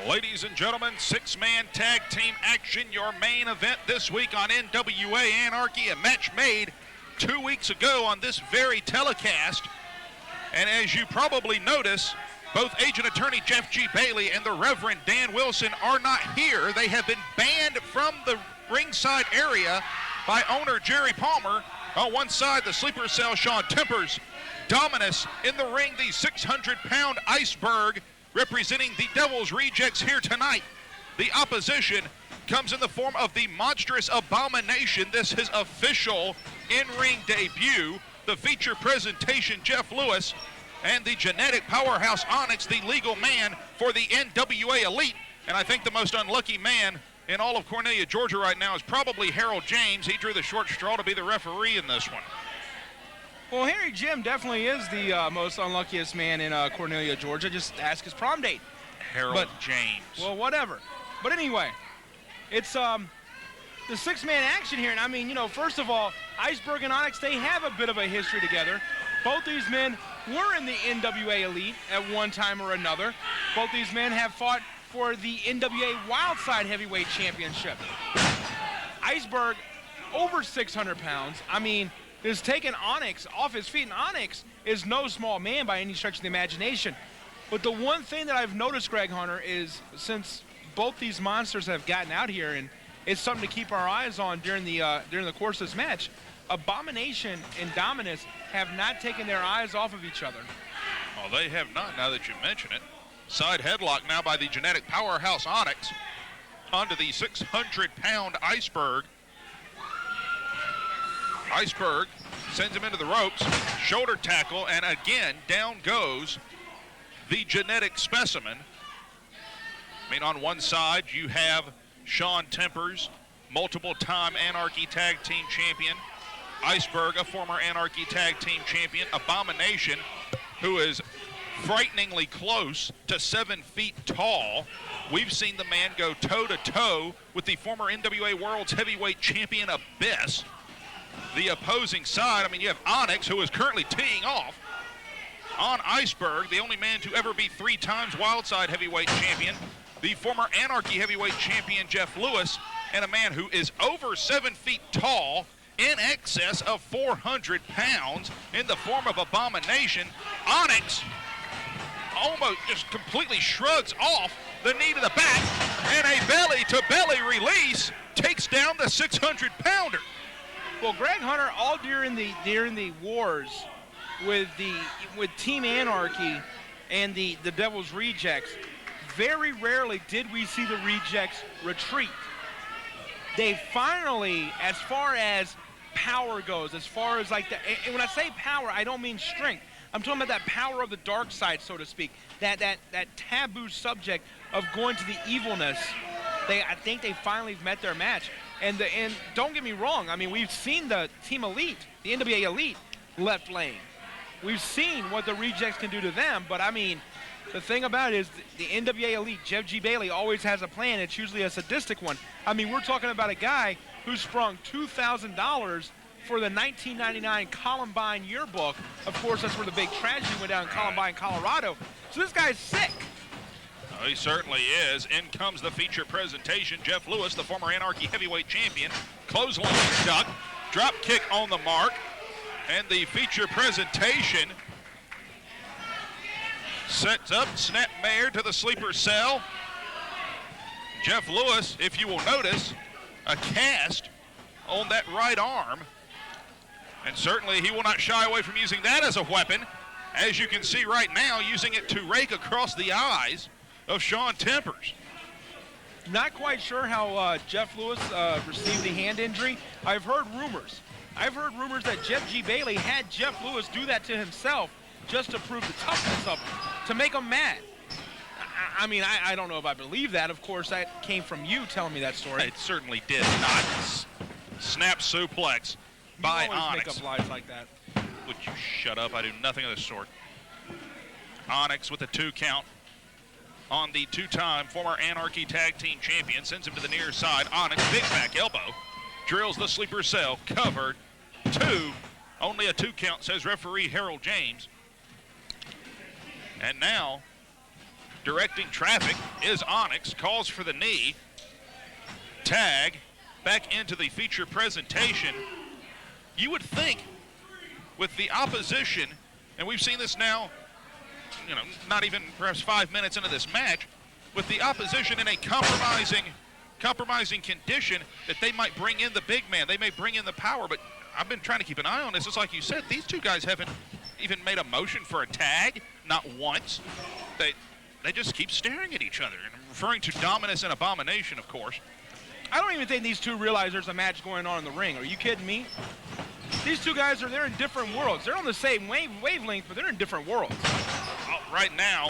Ladies and gentlemen, six-man tag team action, your main event this week on NWA Anarchy, a match made 2 weeks ago on this very telecast. And as you probably notice, both agent attorney Jeff G. Bailey and the Reverend Dan Wilson are not here. They have been banned from the ringside area by owner Jerry Palmer. On one side, the sleeper cell Shaun Tempers. Dominous in the ring, the 600-pound Iceberg, representing the Devil's Rejects here tonight. The opposition comes in the form of the monstrous Abomination. This is his official in-ring debut. The feature presentation, Jeff Lewis, and the genetic powerhouse Onyx, the legal man for the NWA Elite. And I think the most unlucky man in all of Cornelia, Georgia right now is probably Hartold James. He drew the short straw to be the referee in this one. Well, Harry Jim definitely is the most unluckiest man in Cornelia, Georgia. Just ask his prom date. Hartold James. Well, whatever. But anyway, it's the six-man action here. And I mean, you know, first of all, Iceberg and Onyx, they have a bit of a history together. Both these men were in the NWA Elite at one time or another. Both these men have fought for the NWA Wildside Heavyweight Championship. Iceberg, over 600 pounds. I mean, is taking Onyx off his feet, and Onyx is no small man by any stretch of the imagination. But the one thing that I've noticed, Greg Hunter, is since both these monsters have gotten out here, and it's something to keep our eyes on during the course of this match, Abomination and Dominous have not taken their eyes off of each other. Oh, they have not, now that you mention it. Side headlock now by the genetic powerhouse Onyx onto the 600-pound Iceberg. Iceberg sends him into the ropes, shoulder tackle, and again, down goes the genetic specimen. I mean, on one side, you have Shaun Tempers, multiple-time Anarchy Tag Team Champion. Iceberg, a former Anarchy Tag Team Champion. Abomination, who is frighteningly close to 7 feet tall. We've seen the man go toe-to-toe with the former NWA World's Heavyweight Champion Abyss. The opposing side, I mean, you have Onyx, who is currently teeing off on Iceberg, the only man to ever be 3 times Wildside Heavyweight Champion, the former Anarchy Heavyweight Champion, Jeff Lewis, and a man who is over 7 feet tall, in excess of 400 pounds, in the form of Abomination. Onyx almost just completely shrugs off the knee to the back, and a belly-to-belly release takes down the 600-pounder. Well, Greg Hunter, all during the wars with Team Anarchy and the Devil's Rejects, very rarely did we see the Rejects retreat. They finally, as far as power goes, as far as like and when I say power, I don't mean strength. I'm talking about that power of the dark side, so to speak. That taboo subject of going to the evilness. I think they finally met their match. And don't get me wrong, I mean, we've seen the Team Elite, the NWA Elite, left lane. We've seen what the Rejects can do to them, but I mean, the thing about it is the NWA Elite, Jeff G. Bailey, always has a plan. It's usually a sadistic one. I mean, we're talking about a guy who sprung $2,000 for the 1999 Columbine yearbook. Of course, that's where the big tragedy went down in Columbine, Colorado. So this guy's sick. Oh, he certainly is. In comes the feature presentation. Jeff Lewis, the former Anarchy Heavyweight Champion. Clothesline duck, drop kick on the mark. And the feature presentation sets up snapmare to the sleeper cell. Jeff Lewis, if you will notice, a cast on that right arm. And certainly he will not shy away from using that as a weapon. As you can see right now, using it to rake across the eyes of Shaun Tempers. Not quite sure how Jeff Lewis received the hand injury. I've heard rumors that Jeff G. Bailey had Jeff Lewis do that to himself just to prove the toughness of him, to make him mad. I mean, I don't know if I believe that. Of course, that came from you telling me that story. It certainly did not. Snap suplex by you always Onyx. make up lies like that. Would you shut up? I do nothing of the sort. Onyx with a 2 count on the 2-time former Anarchy Tag Team Champion. Sends him to the near side. Onyx, big back elbow. Drills the sleeper cell. Covered. 2. Only a 2 count, says referee Hartold James. And now Directing traffic is Onyx, calls for the knee. Tag back into the feature presentation. You would think with the opposition, and we've seen this now, not even perhaps 5 minutes into this match, with the opposition in a compromising condition, that they might bring in the big man, they may bring in the power, but I've been trying to keep an eye on this. It's like you said, these two guys haven't even made a motion for a tag, not once. They just keep staring at each other, and I'm referring to Dominous and Abomination, of course. I don't even think these two realize there's a match going on in the ring. Are you kidding me? These two guys they're in different worlds. They're on the same wavelength, but they're in different worlds. Right now,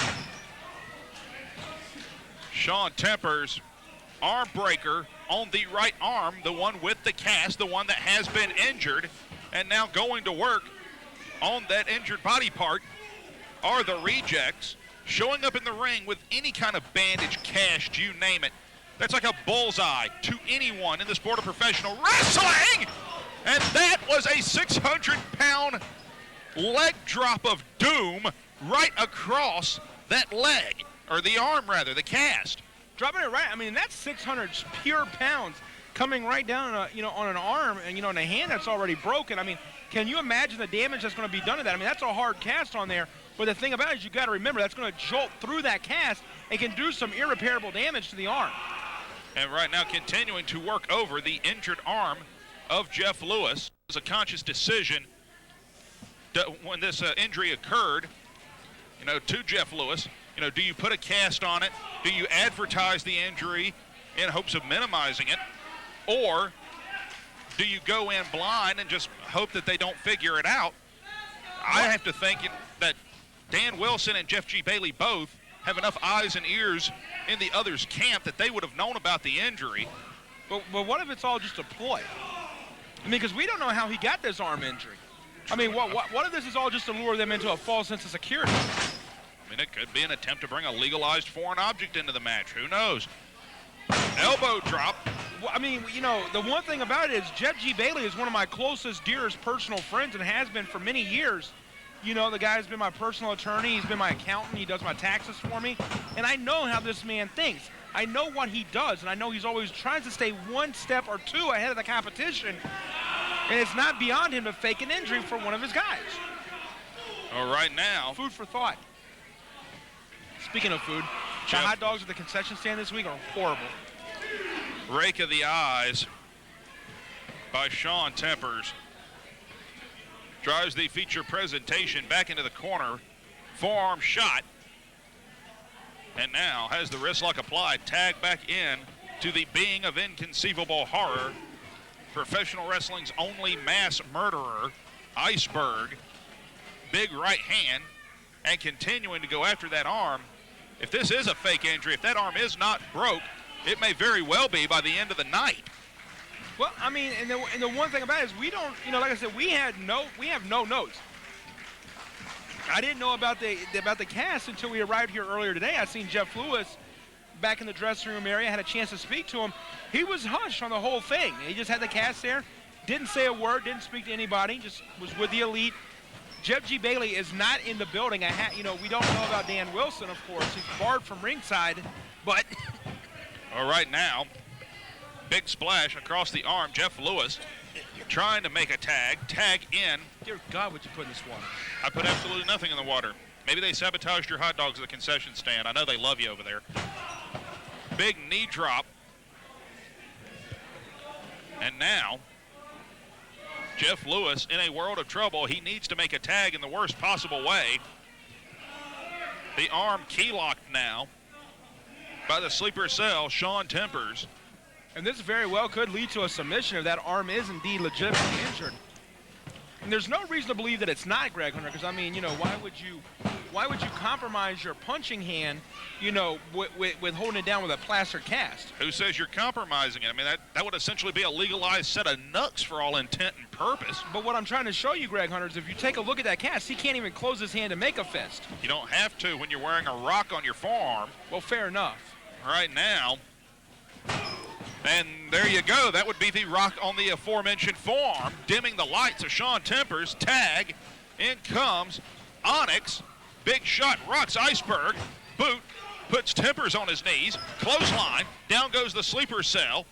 Shaun Tempers, arm breaker on the right arm, the one with the cast, the one that has been injured, and now going to work on that injured body part are the rejects, showing up in the ring with any kind of bandage, cast, you name it. That's like a bullseye to anyone in the sport of professional wrestling. And that was a 600-pound leg drop of doom right across that leg, or the arm rather, the cast. Dropping it right, I mean, that's 600 pure pounds coming right down on an arm and, on a hand that's already broken. I mean, can you imagine the damage that's going to be done to that? I mean, that's a hard cast on there. But the thing about it is you got to remember that's going to jolt through that cast and can do some irreparable damage to the arm. And right now continuing to work over the injured arm of Jeff Lewis. It was a conscious decision when this injury occurred, to Jeff Lewis. Do you put a cast on it? Do you advertise the injury in hopes of minimizing it? Or do you go in blind and just hope that they don't figure it out? I have to think that Dan Wilson and Jeff G. Bailey both have enough eyes and ears in the other's camp that they would have known about the injury. But what if it's all just a ploy? I mean, because we don't know how he got this arm injury. I mean, what if this is all just to lure them into a false sense of security? I mean, it could be an attempt to bring a legalized foreign object into the match. Who knows? Elbow drop. Well, I mean, the one thing about it is Jeff G. Bailey is one of my closest, dearest personal friends and has been for many years. The guy's been my personal attorney. He's been my accountant. He does my taxes for me. And I know how this man thinks. I know what he does, and I know he's always trying to stay one step or two ahead of the competition. And it's not beyond him to fake an injury for one of his guys. All right now. Food for thought. Speaking of food, the hot dogs at the concession stand this week are horrible. Rake of the eyes by Shaun Tempers. Drives the feature presentation back into the corner. Forearm shot. And now has the wrist lock applied. Tag back in to the being of inconceivable horror. Professional wrestling's only mass murderer, Iceberg. Big right hand. And continuing to go after that arm. If this is a fake injury, if that arm is not broke, it may very well be by the end of the night. Well, I mean, and the one thing about it is we don't, like I said, we have no notes. I didn't know about the cast until we arrived here earlier today. I seen Jeff Lewis back in the dressing room area. I had a chance to speak to him. He was hushed on the whole thing. He just had the cast there, didn't say a word, didn't speak to anybody, just was with the elite. Jeff G. Bailey is not in the building. We don't know about Dan Wilson, of course. He's barred from ringside, but. All right now, big splash across the arm. Jeff Lewis trying to make a tag in. Dear God, what you put in this water? I put absolutely nothing in the water. Maybe they sabotaged your hot dogs at the concession stand. I know they love you over there. Big knee drop. And now, Jeff Lewis in a world of trouble. He needs to make a tag in the worst possible way. The arm key locked now by the sleeper cell, Shaun Tempers. And this very well could lead to a submission if that arm is indeed legitimately injured. And there's no reason to believe that it's not, Greg Hunter, because I mean, why would you compromise your punching hand, with holding it down with a plaster cast? Who says you're compromising it? I mean, that would essentially be a legalized set of knucks for all intent and purpose. But what I'm trying to show you, Greg Hunter, is if you take a look at that cast, he can't even close his hand to make a fist. You don't have to when you're wearing a rock on your forearm. Well, fair enough. Right now. And there you go. That would be the rock on the aforementioned forearm, dimming the lights of Shaun Tempers. Tag. In comes Onyx. Big shot. Rocks Iceberg. Boot. puts Tempers on his knees. Clothesline. Down goes the sleeper cell.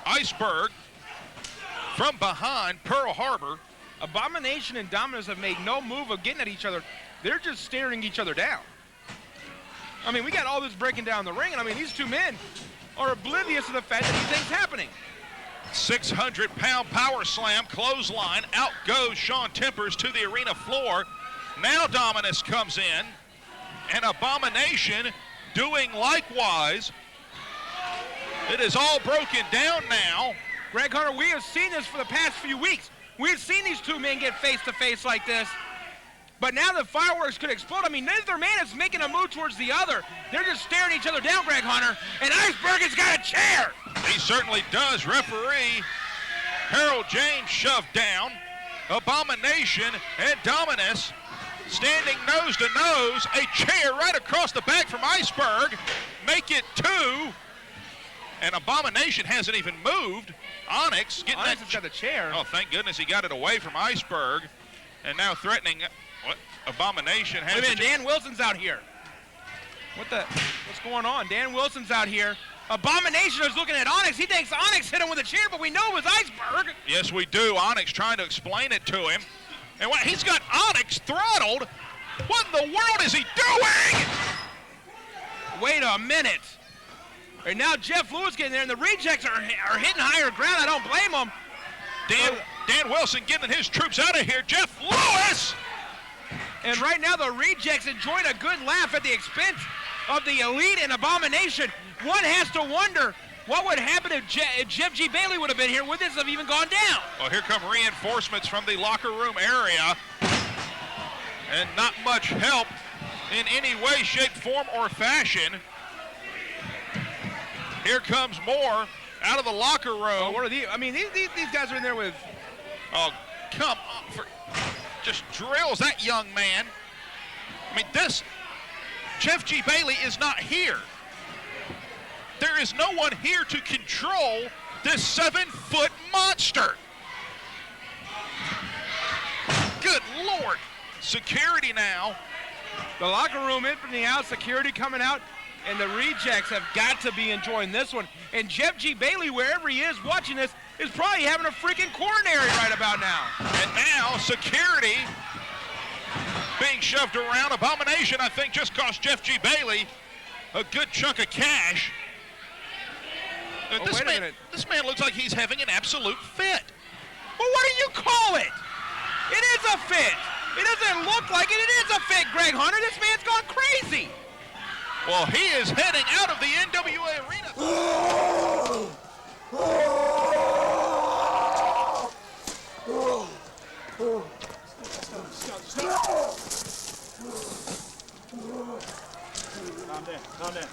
Iceberg from behind Pearl Harbor. Abomination and Dominous have made no move of getting at each other. They're just staring each other down. I mean, we got all this breaking down the ring, and I mean, these two men are oblivious to the fact that these things happening. 600-pound power slam, clothesline. Out goes Shaun Tempers to the arena floor. Now Dominus comes in, and Abomination doing likewise. It is all broken down now. Greg Hunter, we have seen this for the past few weeks. We've seen these two men get face-to-face like this. But now the fireworks could explode. I mean, neither man is making a move towards the other. They're just staring each other down, Greg Hunter. And Iceberg has got a chair. He certainly does. Referee Hartold James shoved down. Abomination and Dominus standing nose to nose. A chair right across the back from Iceberg. Make it 2. And Abomination hasn't even moved. Onyx getting Onyx has got the chair. Oh, thank goodness he got it away from Iceberg. And now threatening what? Abomination has. Wait a minute, Dan Wilson's out here. What's going on? Dan Wilson's out here. Abomination is looking at Onyx. He thinks Onyx hit him with a chair, but we know it was Iceberg. Yes, we do. Onyx trying to explain it to him. And what, he's got Onyx throttled. What in the world is he doing? Wait a minute. And now Jeff Lewis getting there, and the rejects are hitting higher ground. I don't blame them. Dan Wilson getting his troops out of here. Jeff Lewis! And right now the rejects enjoying a good laugh at the expense of the Elite and Abomination. One has to wonder what would happen if Jeff G. Bailey would have been here. Would this have even gone down? Well, here come reinforcements from the locker room area. And not much help in any way, shape, form, or fashion. Here comes more out of the locker room. Oh, what are these? I mean, these guys are in there with... Oh, come on. Just drills that young man. I mean, Jeff G. Bailey is not here. There is no one here to control this 7-foot monster. Good Lord. Security now. The locker room emptying out, security coming out, and the rejects have got to be enjoying this one. And Jeff G. Bailey, wherever he is watching this, is probably having a freaking coronary right about now. And now security being shoved around. Abomination, I think, just cost Jeff G. Bailey a good chunk of cash. Oh, wait a minute. This man looks like he's having an absolute fit. Well, what do you call it? It is a fit. It doesn't look like it. It is a fit, Greg Hunter. This man's gone crazy. Well, he is heading out of the NWA arena. Calm down.